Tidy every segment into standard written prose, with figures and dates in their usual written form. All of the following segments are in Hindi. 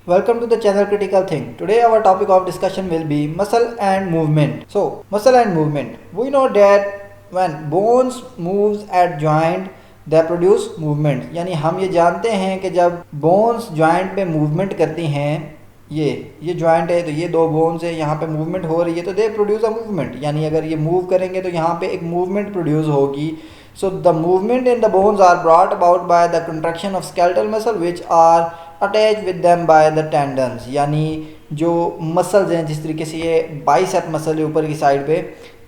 Welcome to the channel Critical Think. Today our topic of discussion will be muscle and movement. So, muscle and movement. We know that when bones moves at joint they produce movement. यानी हम ये जानते हैं कि जब bones joint पे movement करती हैं, ये joint है तो ये दो bones है, यहाँ पे movement हो रही है तो they produce a movement. यानी अगर ये move करेंगे तो यहाँ पे एक movement produce होगी. So the movement in the bones are brought about by the contraction of skeletal muscle which are attached with them by the tendons. यानी जो मसल्स हैं, जिस तरीके से ये बाइसेप मसल है ऊपर की साइड पे,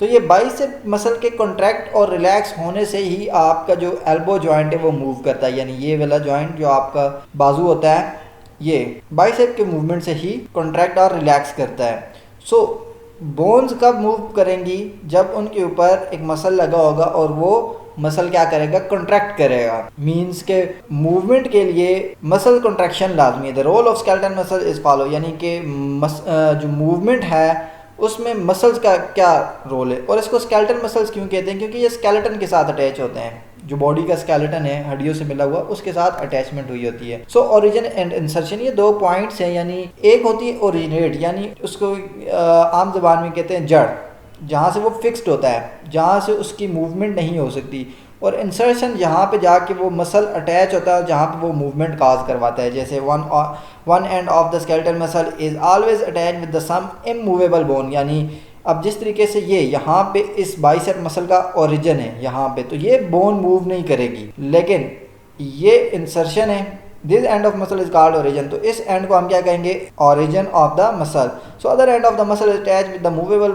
तो ये बाइसेप मसल के कॉन्ट्रैक्ट और रिलैक्स होने से ही आपका जो एल्बो जॉइंट है वो मूव करता है. यानी ये वाला जॉइंट जो आपका बाजू होता है ये बाइसेप के मूवमेंट से ही कॉन्ट्रैक्ट और रिलैक्स करता है. सो बोन्स कब मूव करेंगी? जब उनके ऊपर एक मसल लगा होगा और वो मसल क्या करेगा? कॉन्ट्रैक्ट करेगा. मींस के मूवमेंट के लिए मसल कॉन्ट्रैक्शन लाजमी है. The role of skeletal muscle is follow. यानी कि जो मूवमेंट है उसमें मसल्स का क्या रोल है. और इसको स्केलेटल मसल्स क्यों कहते हैं? क्योंकि ये स्केलेटन के साथ अटैच होते हैं. जो बॉडी का स्केलेटन है हड्डियों से मिला हुआ, उसके साथ अटैचमेंट हुई होती है. सो ओरिजिन एंड इंसर्शन, ये दो पॉइंट्स हैं. यानी एक होती है ओरिजिनेट, यानी उसको आम जबान में कहते हैं जड़, जहाँ से वो फिक्स्ड होता है, जहाँ से उसकी मूवमेंट नहीं हो सकती. और इंसर्शन जहाँ पे जाके वो मसल अटैच होता है, जहाँ पे वो मूवमेंट काज करवाता है. जैसे one end of the skeletal muscle is always attach with the some immovable bone. यानी अब जिस तरीके से ये यहाँ पे इस बाइसेप मसल का ओरिजिन है यहाँ पे, तो ये बोन मूव नहीं करेगी, लेकिन ये इंसर्शन है. This end of muscle is called origin. तो इस एंड को हम क्या कहेंगे? Origin of the muscle. So other and of the muscle is attach with the movable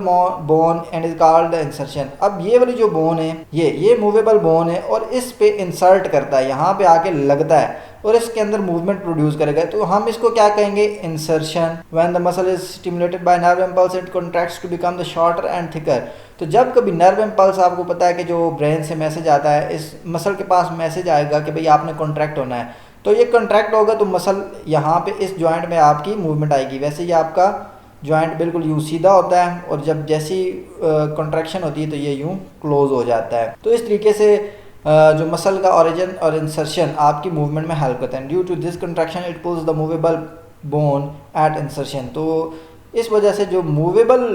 bone and is called the insertion. अब ये वाली जो बोन है ये मूवेबल बोन है और इस पे इंसर्ट करता है, यहाँ पे आके लगता है और इसके अंदर मूवमेंट प्रोड्यूस करेगा. तो हम इसको क्या कहेंगे? Insertion. When the muscle is stimulated by nerve impulse it contracts to become the shorter and thicker. तो जब कभी नर्व इंपल्स, आपको पता है कि जो ब्रेन से मैसेज आता है, इस मसल के पास मैसेज आएगा कि भाई आपने कॉन्ट्रैक्ट होना है, तो ये कॉन्ट्रैक्ट होगा तो मसल यहाँ पे इस जॉइंट में आपकी मूवमेंट आएगी. वैसे ये आपका जॉइंट बिल्कुल यूँ सीधा होता है और जब जैसी कॉन्ट्रैक्शन होती है तो ये यूँ क्लोज हो जाता है. तो इस तरीके से जो मसल का ओरिजिन और इंसर्शन आपकी मूवमेंट में हेल्प करते हैं. Due to this contraction it pulls the movable bone at insertion. तो इस वजह से जो मूवेबल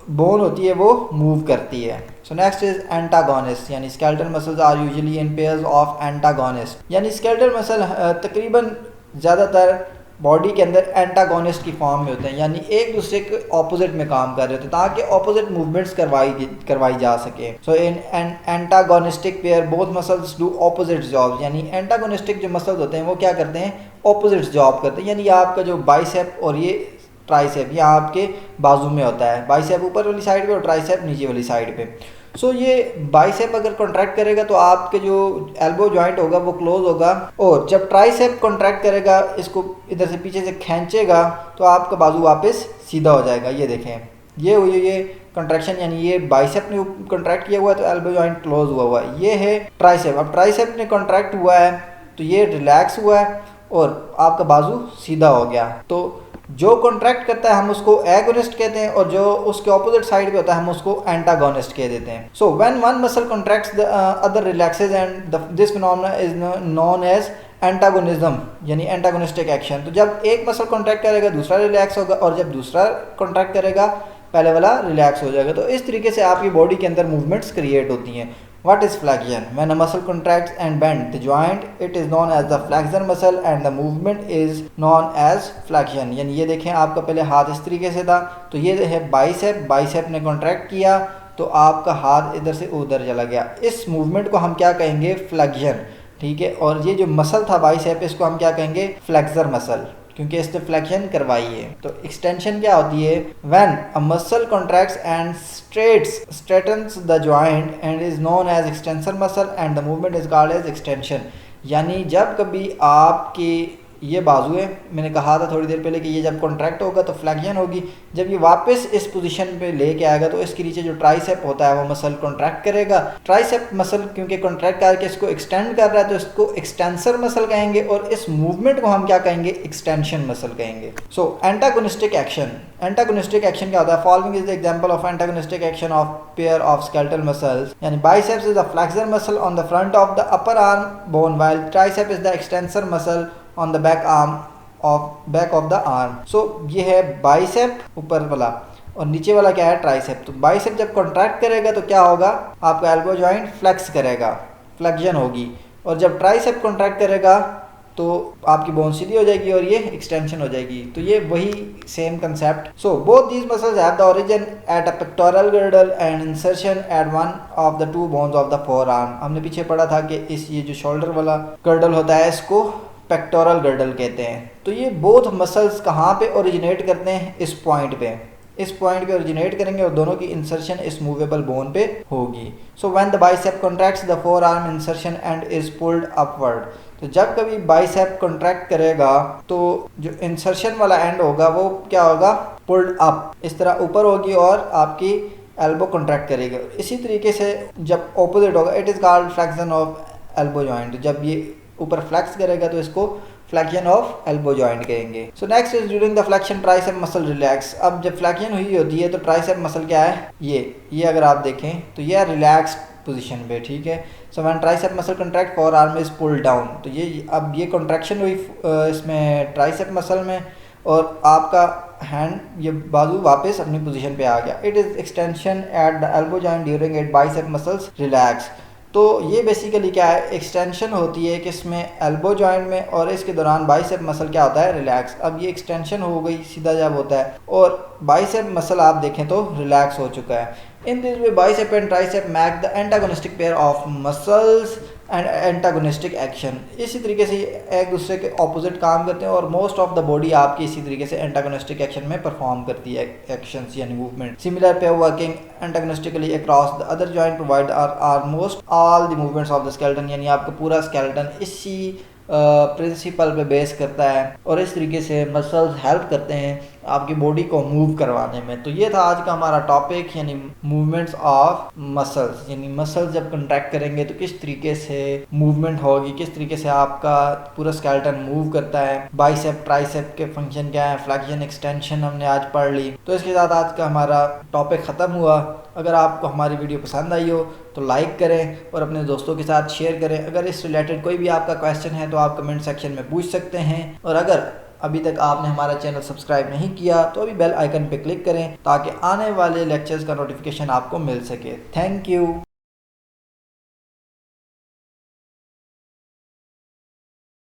बोन होती है वो मूव करती है. So next is antagonist. यानी skeletal muscles are usually in pairs of antagonist. यानी स्केलेटल मसल तकरीबन ज़्यादातर बॉडी के अंदर एंटागोनिस्ट की फॉर्म में होते हैं. यानी एक दूसरे के ऑपोजिट में काम कर रहे होते हैं ताकि ऑपोजिट मूवमेंट्स करवाई जा सके. So in an antagonistic pair both muscles do opposite job. यानी एंटागोनिस्टिक जो मसल्स होते हैं वो क्या करते हैं? ऑपोजिट जॉब करते हैं. यानी आपका जो बाइसेप और ये ट्राइसेप यहाँ आपके बाजू में होता है. बाइसेप ऊपर वाली साइड पे और ट्राइसेप नीचे वाली साइड पे. सो ये बाइसेप अगर कॉन्ट्रैक्ट करेगा तो आपके जो एल्बो जॉइंट होगा वो क्लोज होगा, और जब ट्राइसेप कॉन्ट्रैक्ट करेगा, इसको इधर से पीछे से खींचेगा तो आपका बाजू वापस सीधा हो जाएगा. ये देखें, ये हुई ये कॉन्ट्रैक्शन. यानी ये बाइसेप ने कॉन्ट्रैक्ट किया हुआ है तो एल्बो जॉइंट क्लोज हुआ हुआ है. ये है ट्राइसेप. अब ट्राइसेप ने कॉन्ट्रैक्ट हुआ है तो ये रिलैक्स हुआ है और आपका बाजू सीधा हो गया. तो जो कॉन्ट्रैक्ट करता है हम उसको एगोनिस्ट कहते हैं और जो उसके ऑपोजिट साइड पे होता है हम उसको एंटागोनिस्ट कह देते हैं. So when one muscle contracts the other relaxes and this phenomena is known as antagonism, यानी एंटागोनिस्टिक एक्शन. तो जब एक मसल कॉन्ट्रैक्ट करेगा दूसरा रिलैक्स होगा, और जब दूसरा कॉन्ट्रैक्ट करेगा पहले वाला रिलैक्स हो जाएगा. तो इस तरीके से आपकी बॉडी के अंदर मूवमेंट्स क्रिएट होती हैं. What is flexion? When a muscle contracts and bends the joint, it is known as the flexor muscle and the movement is known as flexion. यानी ये देखें, आपका पहले हाथ इस तरीके से था तो ये है बाइसेप. बाइसेप ने कॉन्ट्रैक्ट किया तो आपका हाथ इधर से उधर चला गया. इस मूवमेंट को हम क्या कहेंगे? फ्लेक्शन. ठीक है. और ये जो मसल था बाइसेप, इसको हम क्या कहेंगे? फ्लेक्सर मसल, क्योंकि इसने फ्लेक्शन करवाई है. तो एक्सटेंशन क्या होती है? When a muscle contracts and straightens the joint and is known as extensor muscle and the movement is called as extension. यानी जब कभी आपकी ये बाजू है, मैंने कहा था थोड़ी देर पहले कि ये जब कॉन्ट्रैक्ट होगा तो फ्लेक्शन होगी. जब ये वापस इस पोजीशन पे लेके आएगा तो इसके नीचे जो ट्राइसेप होता है वो मसल कॉन्ट्रैक्ट करेगा. ट्राइसेप मसल क्योंकि कॉन्ट्रैक्ट करके इसको एक्सटेंड कर रहा है तो इसको एक्सटेंसर मसल कहेंगे, और इस मूवमेंट को हम क्या कहेंगे? एक्सटेंशन मसल कहेंगे. So antagonistic action. Antagonistic action क्या होता है? Following is the example of antagonistic action of pair of skeletal muscles. यानी biceps is the flexor muscle on the front of the upper arm bone, while tricep is the extensor muscle on the back arm back of the arm. So ये है बाइसेप ऊपर वाला, और नीचे वाला क्या है, ट्राइसेप। तो बाइसेप जब कॉन्ट्रैक्ट करेगा तो क्या होगा, आपका एल्बो जॉइंट फ्लेक्स करेगा, फ्लेक्शन होगी। और जब ट्राइसेप कॉन्ट्रैक्ट करेगा तो आपकी बोन सीधी हो जाएगी और ये एक्सटेंशन हो जाएगी। तो ये वही same concept. So both these muscles have the origin at a pectoral girdle and insertion at one of the two bones of the forearm. हमने पीछे पढ़ा था कि इस ये जो शोल्डर वाला गर्डल होता है इसको पेक्टोरल गर्डल कहते हैं। तो ये बोथ मसल्स कहाँ पे ओरिजिनेट करते हैं, इस पॉइंट पे, इस पॉइंट पे ओरिजिनेट करेंगे और दोनों की इंसर्शन इस मूवेबल बोन पे होगी। So when the bicep contracts the four arm insertion and is pulled upward. तो जब कभी बाइसेप कॉन्ट्रैक्ट करेगा तो जो इंसर्शन वाला एंड होगा वो क्या होगा, पुल्ड अप, इस तरह ऊपर होगी और आपकी एल्बो कॉन्ट्रैक्ट करेगी। इसी तरीके से जब ऑपोजिट होगा, it is called flexion of elbow joint. जब ये ऊपर फ्लेक्स करेगा तो इसको फ्लेक्शन ऑफ एल्बो जॉइंट कहेंगे। सो next is during the flexion tricep muscle relax. अब जब फ्लेक्शन हुई होती है तो ट्राइसेप मसल क्या है, ये अगर आप देखें तो ये रिलैक्स पोजीशन पे, ठीक है। So when tricep muscle contract forearm is pull down. तो ये अब ये कॉन्ट्रैक्शन हुई इसमें ट्राइसेप मसल में, और आपका हैंड ये बाजू वापस अपनी पोजीशन पे आ गया। It is extension at the elbow joint during it bicep muscles relax. तो ये बेसिकली क्या है, एक्सटेंशन होती है कि इसमें एल्बो जॉइंट में, और इसके दौरान बाइसेप मसल क्या होता है, रिलैक्स। अब ये एक्सटेंशन हो गई सीधा जब होता है, और बाइसेप मसल आप देखें तो रिलैक्स हो चुका है। In this way bicep and tricep make the antagonistic pair of muscles and antagonistic action. इसी तरीके से एक दूसरे के ऑपोजिट काम करते हैं, और मोस्ट ऑफ द बॉडी आपकी इसी तरीके से एंटागोनिस्टिक एक्शन में परफॉर्म करती है, एक्शंस यानी movement. Similar pair working antagonistically across the other joint provide almost all the movements of the skeleton, यानी आपका पूरा स्केलेटन इसी प्रिंसिपल पे बेस करता है, और इस तरीके से मसल्स हेल्प करते हैं आपकी बॉडी को मूव करवाने में। तो ये था आज का हमारा टॉपिक, यानी मूवमेंट्स ऑफ मसल्स, यानी मसल्स जब कंट्रैक्ट करेंगे तो किस तरीके से मूवमेंट होगी, किस तरीके से आपका पूरा स्केलेटन मूव करता है, बाइसेप ट्राइसेप के फंक्शन क्या है, फ्लेक्शन एक्सटेंशन हमने आज पढ़ ली। तो इसके साथ आज का हमारा टॉपिक ख़त्म हुआ। अगर आपको हमारी वीडियो पसंद आई हो तो लाइक करें और अपने दोस्तों के साथ शेयर करें। अगर इस रिलेटेड कोई भी आपका क्वेश्चन है तो आप कमेंट सेक्शन में पूछ सकते हैं, और अगर अभी तक आपने हमारा चैनल सब्सक्राइब नहीं किया तो अभी बेल आइकन पे क्लिक करें ताकि आने वाले लेक्चर्स का नोटिफिकेशन आपको मिल सके। Thank you.